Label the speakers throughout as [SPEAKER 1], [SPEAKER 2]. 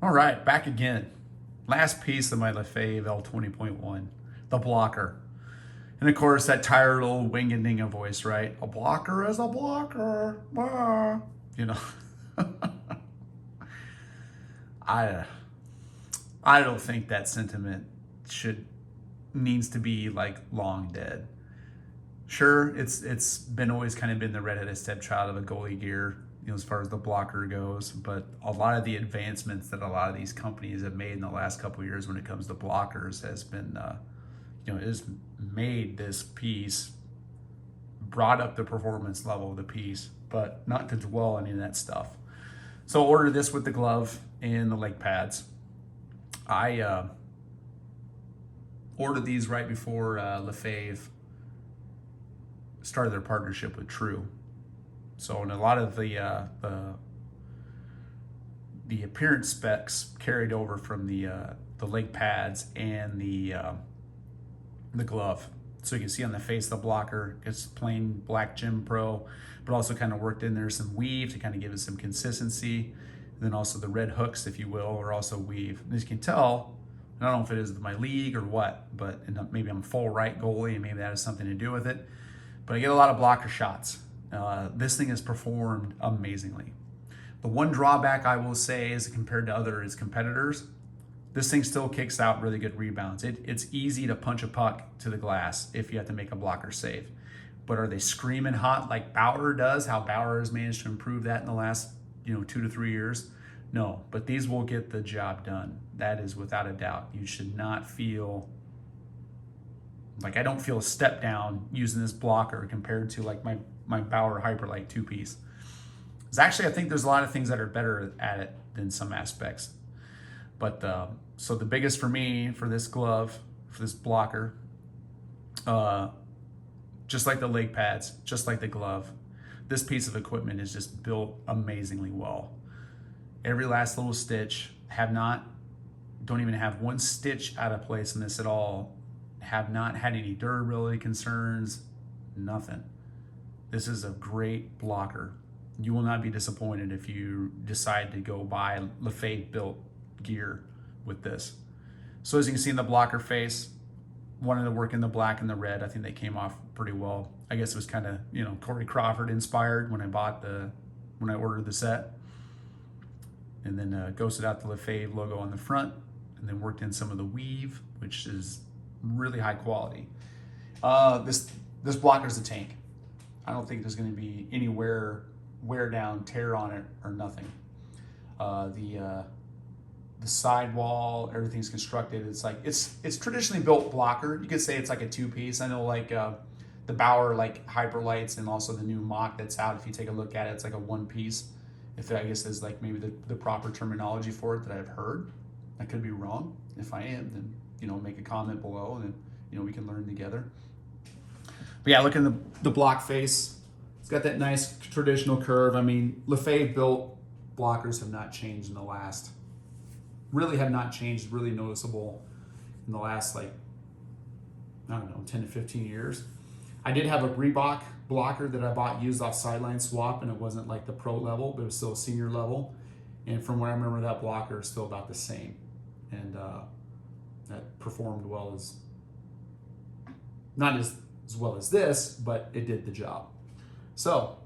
[SPEAKER 1] All right, back again. Last piece of my Lefevre L20.1, the blocker. And of course, that tired old wing-a-ding-a voice, right? A blocker is a blocker. Ah. You know, I I don't think that sentiment needs to be like long dead. Sure, it's been always kind of been the redheaded stepchild of a goalie gear, as far as the blocker goes. But a lot of the advancements that a lot of these companies have made in the last couple of years when it comes to blockers has been, has made this piece, brought up the performance level of the piece, but not to dwell on any of that stuff. So order this with the glove and the leg pads. I ordered these right before Lefevre started their partnership with True. So in a lot of the appearance specs carried over from the leg pads and the glove. So you can see on the face of the blocker, it's plain black Gym Pro, but also kind of worked in there some weave to kind of give it some consistency. And then also the red hooks, if you will, are also weave. And as you can tell, I don't know if it is my league or what, but maybe I'm full right goalie and maybe that has something to do with it. But I get a lot of blocker shots. This thing has performed amazingly. The one drawback I will say is compared to other competitors, this thing still kicks out really good rebounds. It's easy to punch a puck to the glass if you have to make a blocker save. But are they screaming hot like Bauer does? How Bauer has managed to improve that in the last 2 to 3 years? No, but these will get the job done. That is without a doubt. You should not feel like I don't feel a step down using this blocker compared to like my Bauer Hyperlight 2-piece. Because actually I think there's a lot of things that are better at it than some aspects. But so the biggest for me for this glove, for this blocker, just like the leg pads, just like the glove, this piece of equipment is just built amazingly well. Every last little stitch, don't even have one stitch out of place in this at all. Have not had any durability concerns, nothing. This is a great blocker. You will not be disappointed if you decide to go buy Lefevre built gear with this. So as you can see in the blocker face, wanted to work in the black and the red. I think they came off pretty well. I guess it was kind of, Corey Crawford inspired when I ordered the set. And then ghosted out the Lefevre logo on the front and then worked in some of the weave, which is really high quality. This blocker is a tank. I don't think there's going to be any wear down, tear on it, or nothing. The sidewall, everything's constructed. It's traditionally built blocker. You could say it's like a 2-piece. I know like the Bauer like Hyperlights and also the new Mock that's out. If you take a look at it, it's like a 1-piece. If I guess is like maybe the proper terminology for it that I've heard. I could be wrong. If I am, then make a comment below and then we can learn together. But yeah, look in the block face. It's got that nice traditional curve. I mean, Lefevre built blockers have not changed in the last, really have not changed really noticeable in the last 10 to 15 years. I did have a Reebok blocker that I bought used off Sideline Swap, and it wasn't like the pro level, but it was still a senior level. And from what I remember, that blocker is still about the same. And that performed well not as well as this, but it did the job. So,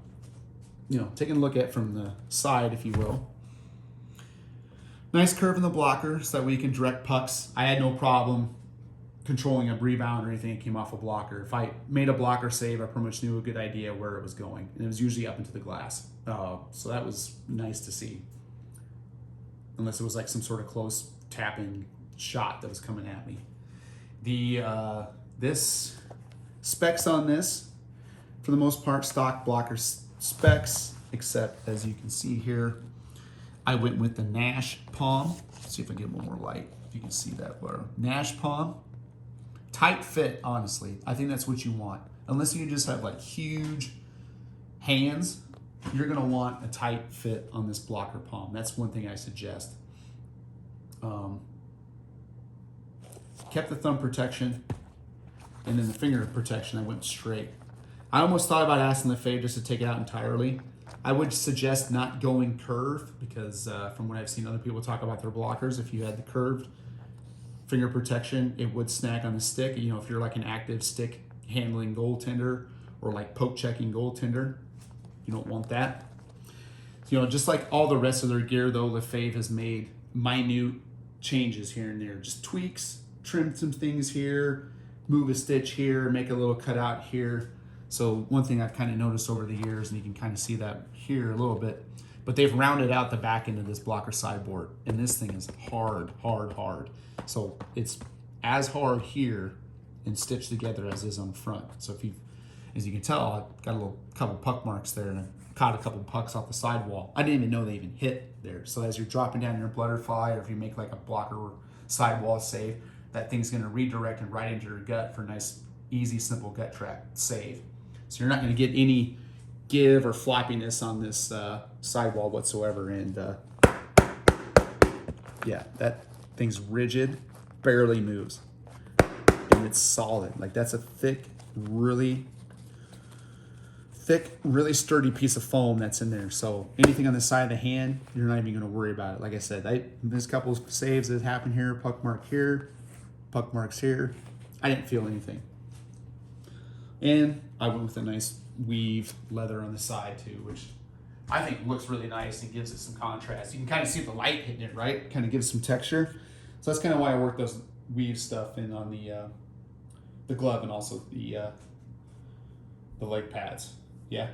[SPEAKER 1] taking a look at from the side, if you will. Nice curve in the blocker so that we can direct pucks. I had no problem controlling a rebound or anything that came off a blocker. If I made a blocker save, I pretty much knew a good idea where it was going. And it was usually up into the glass. So that was nice to see. Unless it was like some sort of close tapping shot that was coming at me. This specs on this, for the most part, stock blocker specs, except as you can see here, I went with the Nash palm. Let's see if I get a little more light. If you can see that better. Nash palm. Tight fit, honestly. I think that's what you want. Unless you just have like huge hands, you're gonna want a tight fit on this blocker palm. That's one thing I suggest. Kept the thumb protection, and then the finger protection, I went straight. I almost thought about asking Lefevre just to take it out entirely, I would suggest not going curved because from what I've seen other people talk about their blockers, if you had the curved finger protection, it would snag on the stick. You know, if you're like an active stick handling goaltender or like poke checking goaltender, you don't want that. You know, just like all the rest of their gear though, Lefevre has made minute changes here and there, just tweaks, trim some things here, move a stitch here, make a little cutout here. So one thing I've kind of noticed over the years, and you can kind of see that here a little bit, but they've rounded out the back end of this blocker sideboard, and this thing is hard, hard, hard. So it's as hard here and stitched together as is on the front. So if you, as you can tell, I've got a little couple puck marks there, and I caught a couple pucks off the sidewall. I didn't even know they even hit there. So as you're dropping down your butterfly, or if you make like a blocker sidewall save, that thing's gonna redirect and right into your gut for a nice, easy, simple gut track save. So you're not gonna get any give or floppiness on this sidewall whatsoever. And yeah, that thing's rigid, barely moves, and it's solid. Like that's a thick, really sturdy piece of foam that's in there. So anything on the side of the hand, you're not even going to worry about it. Like I said, there's a couple of saves that happened here, puck mark here, puck marks here. I didn't feel anything. And I went with a nice weave leather on the side too, which I think looks really nice and gives it some contrast. You can kind of see the light hitting it, right? Kind of gives some texture. So that's kind of why I worked those weave stuff in on the glove and also the leg pads. Yeah,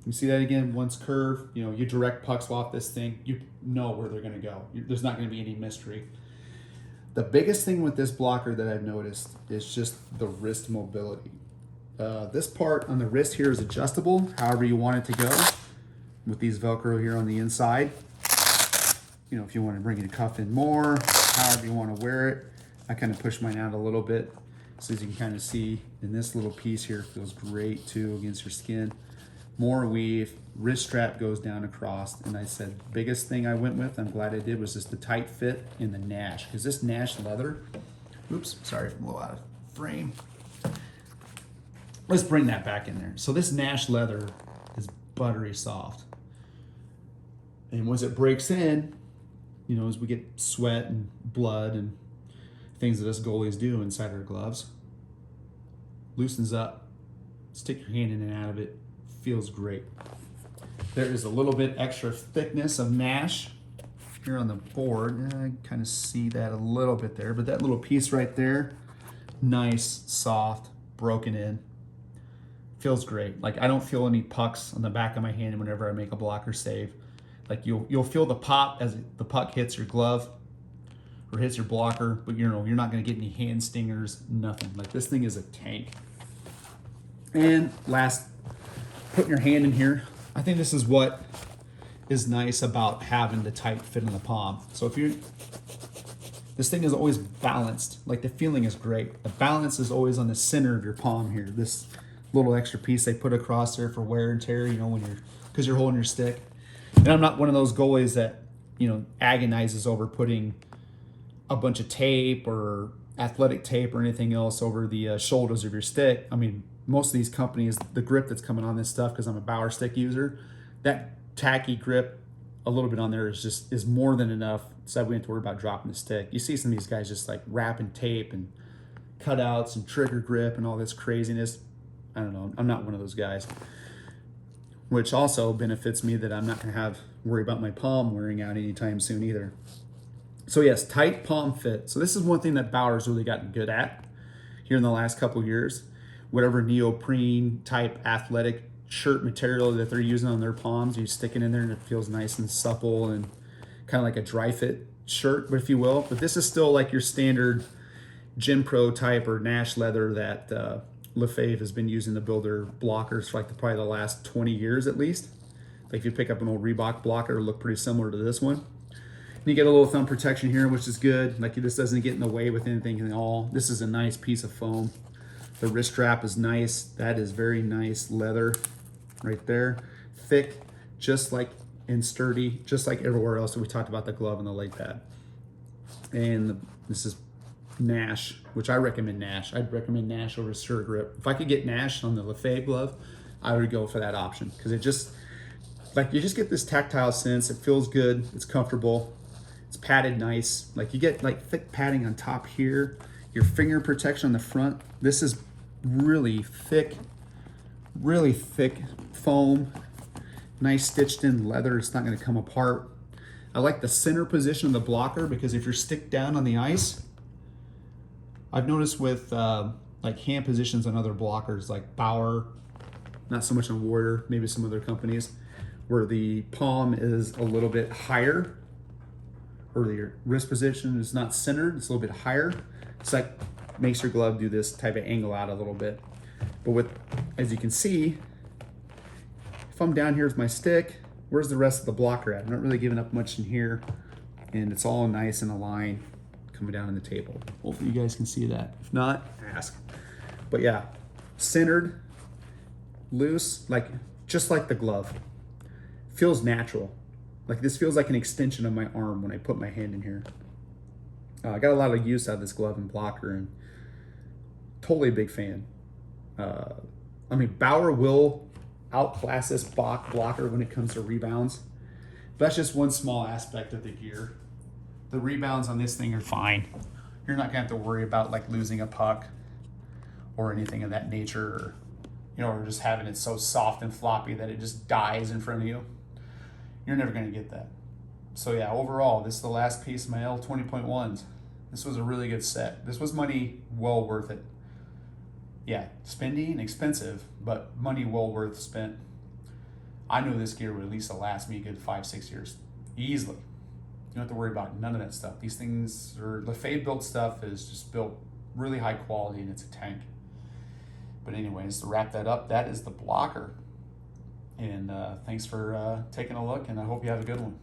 [SPEAKER 1] you see that again, once curved, you know, you direct pucks off this thing, you know where they're gonna go. There's not gonna be any mystery. The biggest thing with this blocker that I've noticed is just the wrist mobility. This part on the wrist here is adjustable, however you want it to go, with these Velcro here on the inside. You know, if you want to bring your cuff in more, however you want to wear it. I kind of push mine out a little bit, so as you can kind of see, in this little piece here, feels great too against your skin. More weave, wrist strap goes down across, and I said biggest thing I went with, I'm glad I did, was just the tight fit in the Nash, because this Nash leather, oops, sorry if I'm a little out of frame. Let's bring that back in there. So this Nash leather is buttery soft, and once it breaks in, you know, as we get sweat and blood and things that us goalies do inside our gloves, loosens up, stick your hand in and out of it, feels great. There is a little bit extra thickness of Nash here on the board. I kind of see that a little bit there, but that little piece right there, nice, soft, broken in, feels great. Like I don't feel any pucks on the back of my hand whenever I make a blocker save. Like you'll feel the pop as the puck hits your glove or hits your blocker, but you know, you're not gonna get any hand stingers, nothing. Like this thing is a tank. And last, putting your hand in here, I think this is what is nice about having the tight fit in the palm. So if this thing is always balanced, like the feeling is great. The balance is always on the center of your palm here. This little extra piece they put across there for wear and tear, you know, because you're holding your stick. And I'm not one of those goalies that, you know, agonizes over putting a bunch of tape or athletic tape or anything else over the shoulders of your stick. I mean, most of these companies, the grip that's coming on this stuff, because I'm a Bauer stick user, that tacky grip, a little bit on there is more than enough, so we have to worry about dropping the stick. You see some of these guys just like wrapping tape and cutouts and trigger grip and all this craziness. I don't know, I'm not one of those guys. Which also benefits me that I'm not gonna worry about my palm wearing out anytime soon either. So yes, tight palm fit. So this is one thing that Bauer's really gotten good at here in the last couple of years. Whatever neoprene type athletic shirt material that they're using on their palms, you stick it in there and it feels nice and supple and kind of like a dry fit shirt, if you will. But this is still like your standard Gym Pro type or Nash leather that Lefevre has been using to build their blockers for like probably the last 20 years at least. Like if you pick up an old Reebok blocker, it'll look pretty similar to this one. And you get a little thumb protection here, which is good. Like this doesn't get in the way with anything at all. This is a nice piece of foam. The wrist strap is nice. That is very nice leather right there. Thick, just like and sturdy, just like everywhere else that we talked about the glove and the leg pad. And this is Nash, which I recommend Nash. I'd recommend Nash over Sure Grip. If I could get Nash on the Lefevre glove, I would go for that option because it just, Like you just get this tactile sense. It feels good. It's comfortable. It's padded nice. Like you get like thick padding on top here. Your finger protection on the front. This is really thick foam. Nice stitched in leather. It's not going to come apart. I like the center position of the blocker because if you're stick down on the ice, I've noticed with like hand positions on other blockers like Bauer, not so much on Warrior, maybe some other companies, where the palm is a little bit higher, or your wrist position is not centered, it's a little bit higher. It's like makes your glove do this type of angle out a little bit. But with, as you can see, if I'm down here with my stick, where's the rest of the blocker at? I'm not really giving up much in here, and it's all nice in a line coming down on the table. Hopefully you guys can see that. If not, ask. But yeah, centered, loose, like just like the glove. Feels natural. Like this feels like an extension of my arm when I put my hand in here. I got a lot of use out of this glove and blocker, and totally a big fan. I mean, Bauer will outclass this blocker when it comes to rebounds. But that's just one small aspect of the gear. The rebounds on this thing are fine. You're not gonna have to worry about like losing a puck or anything of that nature, or, you know, or just having it so soft and floppy that it just dies in front of you. You're never gonna get that. So yeah, overall, this is the last piece of my L20.1s. This was a really good set. This was money well worth it. Yeah, spendy and expensive, but money well worth spent. I knew this gear would at least last me a good 5-6 years, easily. You don't have to worry about none of that stuff. These things, or Lefevre built stuff, is just built really high quality, and it's a tank. But anyways, to wrap that up, that is the blocker. And thanks for taking a look, and I hope you have a good one.